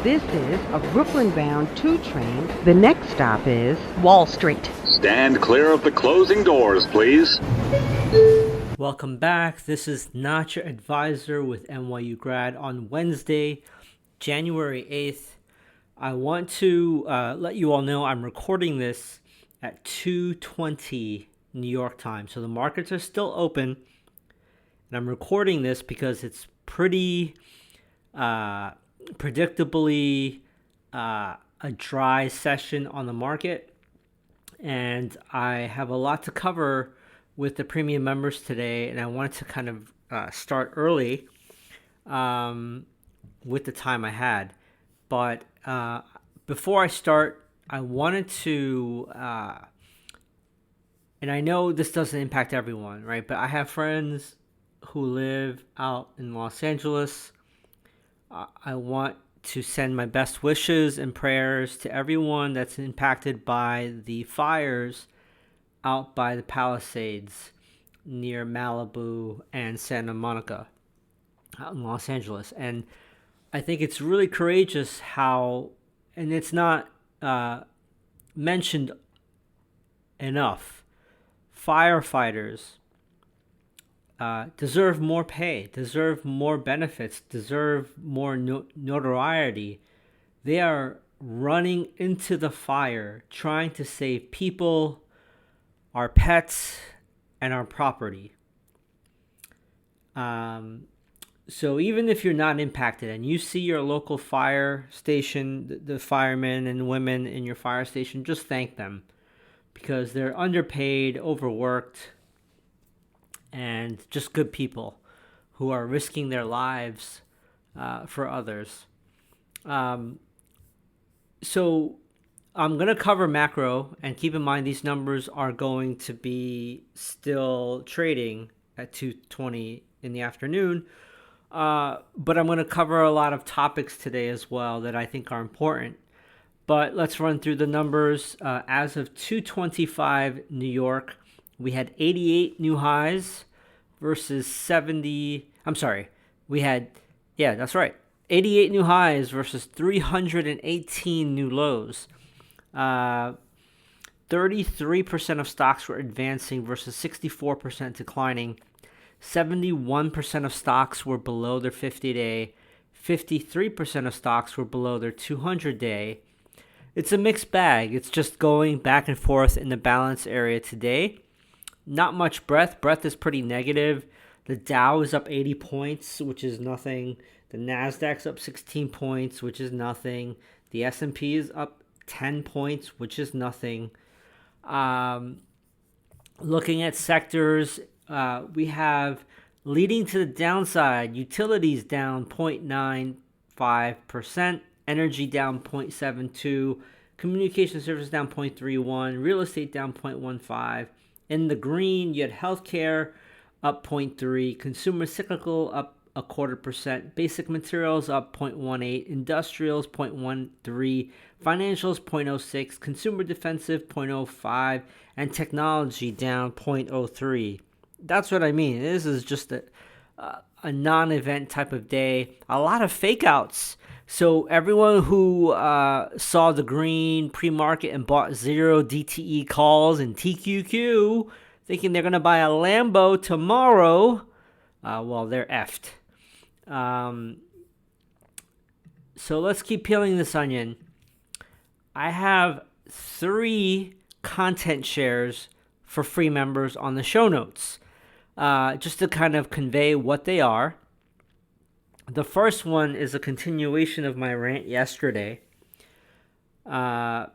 This is a Brooklyn-bound 2 train. The next stop is Wall Street. Stand clear of the closing doors, please. Welcome back. This is Not Your Advisor with NYU Grad on Wednesday, January 8th. I want to let you all know I'm recording this at 2:20 New York time. So the markets are still open. And I'm recording this because it's pretty predictably a dry session on the market, and I have a lot to cover with the premium members today, and I wanted to kind of start early with the time I had. But before I start, I wanted to, and I know this doesn't impact everyone, right? But I have friends who live out in Los Angeles. I want to send my best wishes and prayers to everyone that's impacted by the fires out by the Palisades near Malibu and Santa Monica out in Los Angeles. And I think it's really courageous how, and it's not mentioned enough, firefighters deserve more pay, deserve more benefits, deserve more notoriety. They are running into the fire, trying to save people, our pets, and our property. So even if you're not impacted and you see your local fire station, the firemen and women in your fire station, just thank them because they're underpaid, overworked, and just good people who are risking their lives for others. So I'm going to cover macro, and keep in mind these numbers are going to be still trading at 2:20 in the afternoon. But I'm going to cover a lot of topics today as well that I think are important. But let's run through the numbers. As of 2:25 New York, we had 88 new highs versus 70. That's right. 88 new highs versus 318 new lows. 33% of stocks were advancing versus 64% declining. 71% of stocks were below their 50-day. 53% of stocks were below their 200-day. It's a mixed bag. It's just going back and forth in the balance area today. Not much breadth. Breadth is pretty negative. The Dow is up 80 points, which is nothing. The Nasdaq's up 16 points, which is nothing. The S&P is up 10 points, which is nothing. Looking at sectors, we have leading to the downside, utilities down 0.95%, energy down 0.72%, communication services down 0.31%, real estate down 0.15%. In the green, you had healthcare up 0.3%, consumer cyclical up 0.25%, basic materials up 0.18%, industrials 0.13%, financials 0.06%, consumer defensive 0.05%, and technology down 0.03%. That's what I mean. This is just a non-event type of day. A lot of fake outs. So everyone who saw the green pre-market and bought 0 DTE calls and TQQ, thinking they're going to buy a Lambo tomorrow, well, they're effed. So let's keep peeling this onion. I have 3 content shares for free members on the show notes, just to kind of convey what they are. The first one is a continuation of my rant yesterday. But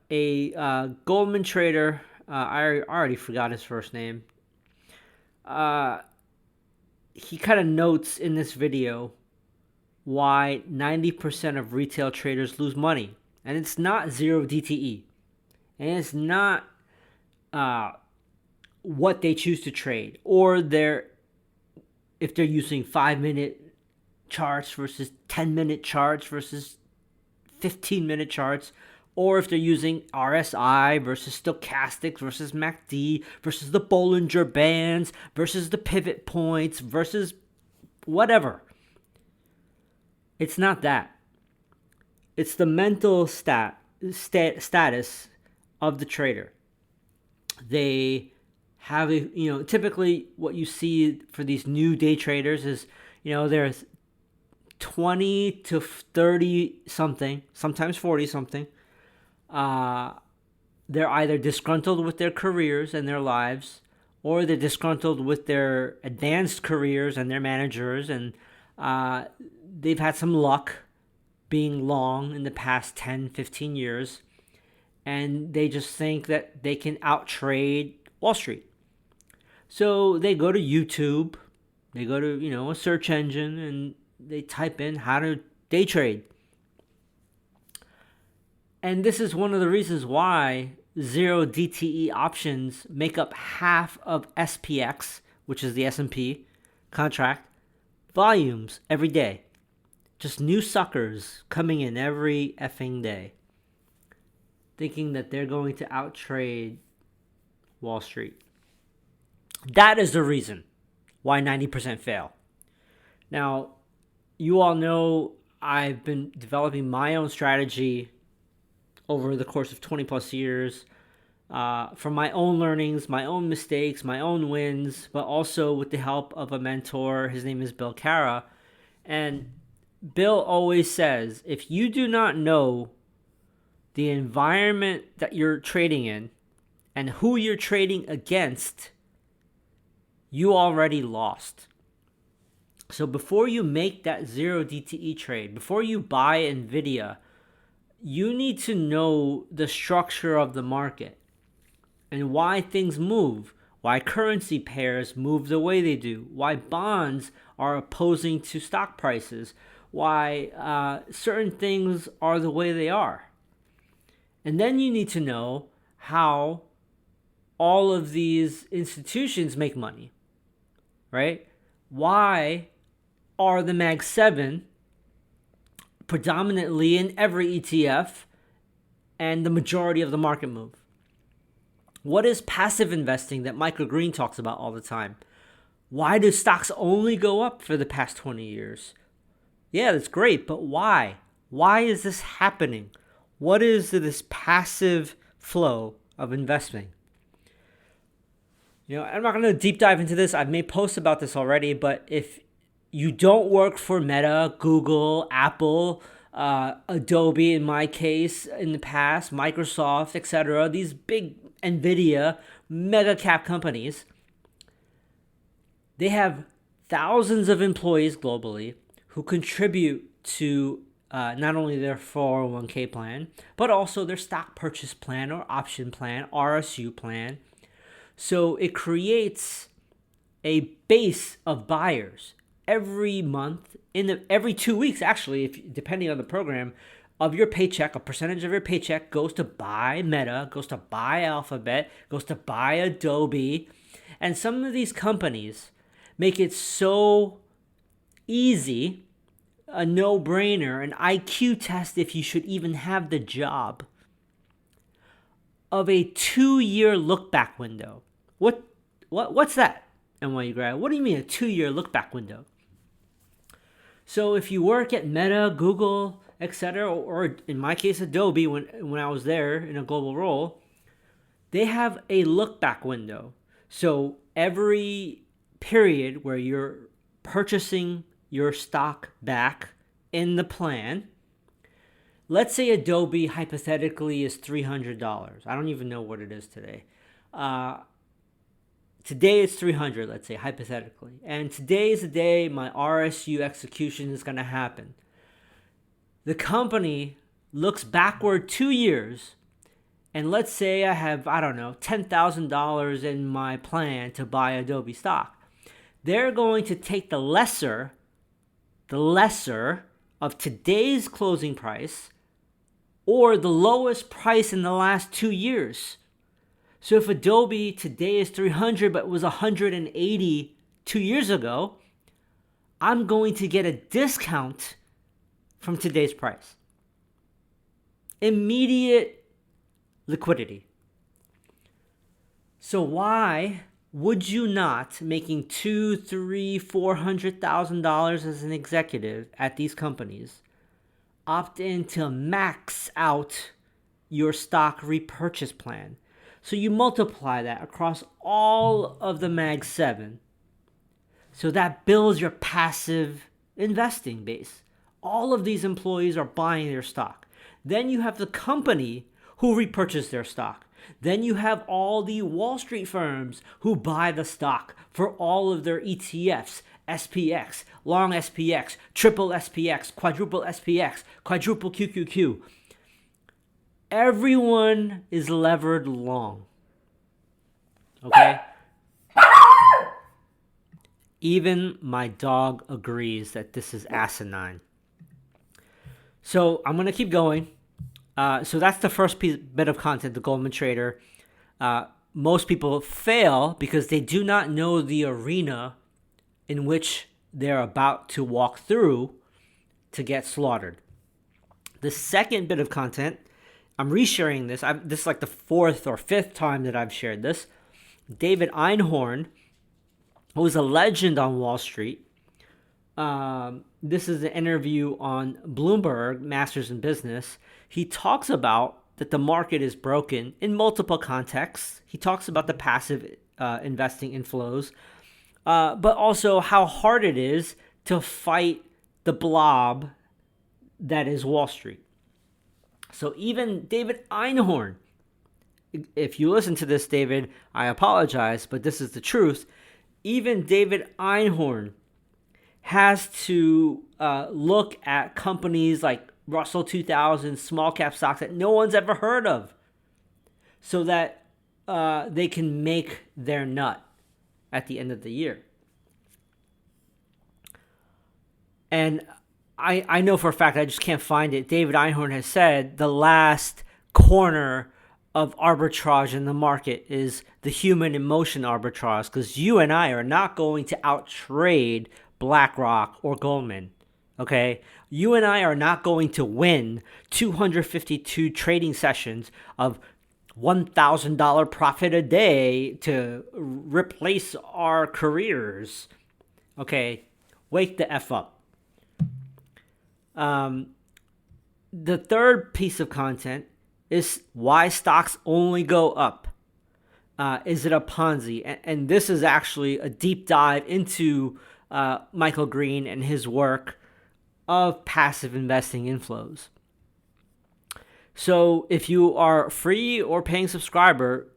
a Goldman trader, I already forgot his first name. He kind of notes in this video why 90% of retail traders lose money. And it's not 0 DTE. And it's not what they choose to trade, or if they're using 5-minute charts versus 10-minute charts versus 15-minute charts, or if they're using RSI versus stochastics versus MACD versus the Bollinger Bands versus the pivot points versus whatever. It's not that. It's the mental status of the trader. They have typically what you see for these new day traders is, there's 20 to 30 something, sometimes 40 something. They're either disgruntled with their careers and their lives, or they're disgruntled with their advanced careers and their managers, and they've had some luck being long in the past 10, 15 years, and they just think that they can outtrade Wall Street. So they go to YouTube, they go to, a search engine, and they type in how to day trade. And this is one of the reasons why 0 DTE options make up half of SPX, which is the S&P contract, volumes every day. Just new suckers coming in every effing day, thinking that they're going to outtrade Wall Street. That is the reason why 90% fail. Now, you all know I've been developing my own strategy over the course of 20 plus years, from my own learnings, my own mistakes, my own wins, but also with the help of a mentor. His name is Bill Cara. And Bill always says, if you do not know the environment that you're trading in and who you're trading against, you already lost. So before you make that 0 DTE trade, before you buy NVIDIA, you need to know the structure of the market and why things move, why currency pairs move the way they do, why bonds are opposing to stock prices, why certain things are the way they are. And then you need to know how all of these institutions make money, right? Why are the Mag 7 predominantly in every ETF and the majority of the market move? What is passive investing that Michael Green talks about all the time? Why do stocks only go up for the past 20 years? Yeah, that's great, but why? Why is this happening? What is this passive flow of investing? I'm not going to deep dive into this. I've made posts about this already, but if you don't work for Meta, Google, Apple, Adobe in my case in the past, Microsoft, etc., these big NVIDIA mega cap companies, they have thousands of employees globally who contribute to not only their 401k plan, but also their stock purchase plan or option plan, RSU plan. So it creates a base of buyers every month, every 2 weeks, actually, depending on the program, of your paycheck. A percentage of your paycheck goes to buy Meta, goes to buy Alphabet, goes to buy Adobe. And some of these companies make it so easy, a no-brainer, an IQ test if you should even have the job, of a 2-year look-back window. What's that, NYU grad? What do you mean a 2-year look-back window? So if you work at Meta, Google, etc., or in my case Adobe, when I was there in a global role, they have a look-back window. So every period where you're purchasing your stock back in the plan, let's say Adobe hypothetically is $300. I don't even know what it is today. Today it's $300, let's say, hypothetically. And today is the day my RSU execution is going to happen. The company looks backward 2 years, and let's say I have, $10,000 in my plan to buy Adobe stock. They're going to take the lesser of today's closing price or the lowest price in the last 2 years. So if Adobe today is $300 but was $180 2 years ago, I'm going to get a discount from today's price. Immediate liquidity. So why would you not, making $200,000, $300,000, $400,000 as an executive at these companies, opt in to max out your stock repurchase plan? So you multiply that across all of the Mag 7. So that builds your passive investing base. All of these employees are buying their stock. Then you have the company who repurchase their stock. Then you have all the Wall Street firms who buy the stock for all of their ETFs, SPX, long SPX, triple SPX, quadruple SPX, quadruple QQQ. Everyone is levered long. Okay? Even my dog agrees that this is asinine. So I'm going to keep going. So that's the first bit of content, the Goldman Trader. Most people fail because they do not know the arena in which they're about to walk through to get slaughtered. The second bit of content, I'm resharing this. This is like the fourth or fifth time that I've shared this. David Einhorn, who was a legend on Wall Street. This is an interview on Bloomberg, Masters in Business. He talks about that the market is broken in multiple contexts. He talks about the passive investing inflows, but also how hard it is to fight the blob that is Wall Street. So even David Einhorn, if you listen to this, David, I apologize, but this is the truth. Even David Einhorn has to look at companies like Russell 2000, small cap stocks that no one's ever heard of, so that they can make their nut at the end of the year. And I know for a fact, I just can't find it. David Einhorn has said the last corner of arbitrage in the market is the human emotion arbitrage, because you and I are not going to outtrade BlackRock or Goldman. Okay, you and I are not going to win 252 trading sessions of $1,000 profit a day to replace our careers. Okay, wake the F up. The third piece of content is why stocks only go up. Is it a Ponzi? And this is actually a deep dive into Michael Green and his work of passive investing inflows. So if you are free or paying subscriber,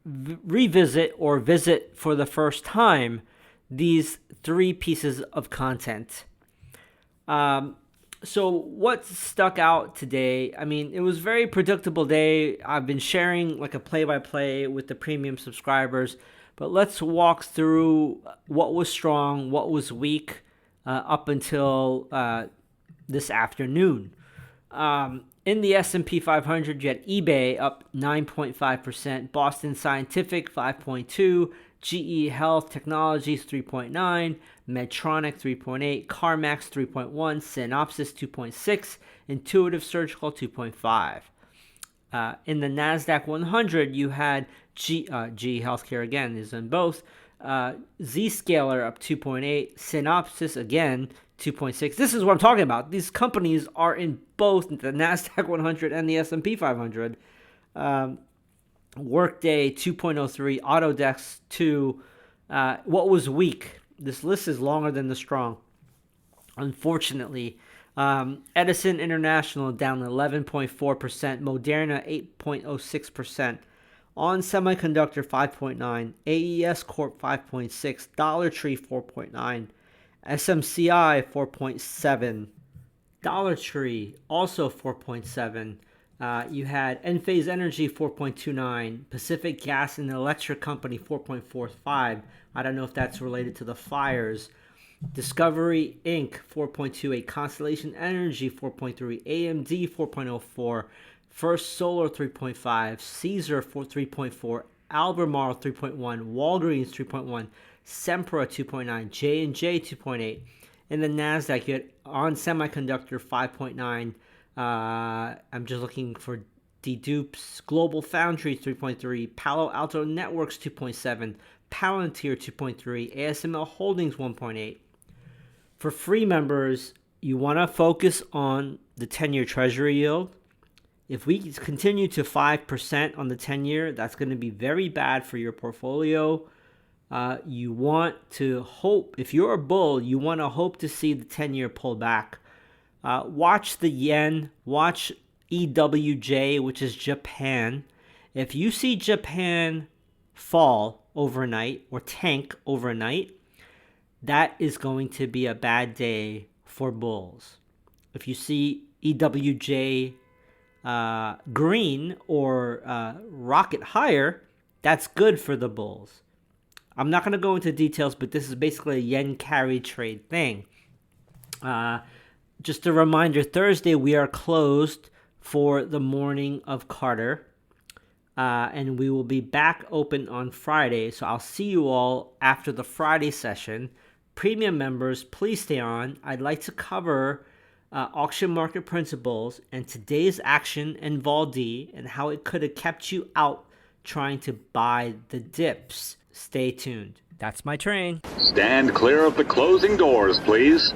revisit or visit for the first time these three pieces of content. So what stuck out today? I mean, it was a very predictable day. I've been sharing like a play-by-play with the premium subscribers, but let's walk through what was strong, what was weak up until this afternoon. In the S&P 500, you had eBay up 9.5%, Boston Scientific 5.2%, GE Health Technologies 3.9%, Medtronic 3.8%, CarMax 3.1%, Synopsys 2.6%, Intuitive Surgical 2.5%. In the NASDAQ 100, you had GE Healthcare again is in both. Zscaler up 2.8%, Synopsys again 2.6%. This is what I'm talking about. These companies are in both the NASDAQ 100 and the S&P 500. Workday 2.03%, Autodesk 2%. What was weak? This list is longer than the strong, unfortunately. Edison International down 11.4%, Moderna 8.06%, On Semiconductor 5.9%, AES Corp 5.6%, Dollar Tree 4.9%, SMCI 4.7%, Dollar Tree also 4.7%. You had Enphase Energy 4.29%, Pacific Gas and Electric Company 4.45%. I don't know if that's related to the fires. Discovery Inc. 4.28%, Constellation Energy 4.3%, AMD 4.04%, First Solar 3.5%, Caesar 3.4%, Albemarle 3.1%, Walgreens 3.1%, Sempra 2.9%, J&J 2.8%. In the NASDAQ, you had On Semiconductor 5.9%. I'm just looking for dedupes. Global Foundry 3.3%, Palo Alto Networks 2.7%, Palantir 2.3, ASML Holdings 1.8. For free members, you want to focus on the 10-year treasury yield. If we continue to 5% on the 10-year, that's going to be very bad for your portfolio. You want to hope, if you're a bull, you want to hope to see the 10-year pull back. Watch the yen, watch EWJ, which is Japan. If you see Japan fall overnight or tank overnight, that is going to be a bad day for bulls. If you see EWJ green or rocket higher, that's good for the bulls. I'm not going to go into details, but this is basically a yen carry trade thing. Just a reminder, Thursday we are closed for the morning of Carter. And we will be back open on Friday. So I'll see you all after the Friday session. Premium members, please stay on. I'd like to cover auction market principles and today's action in Vol D and how it could have kept you out trying to buy the dips. Stay tuned. That's my train. Stand clear of the closing doors, please.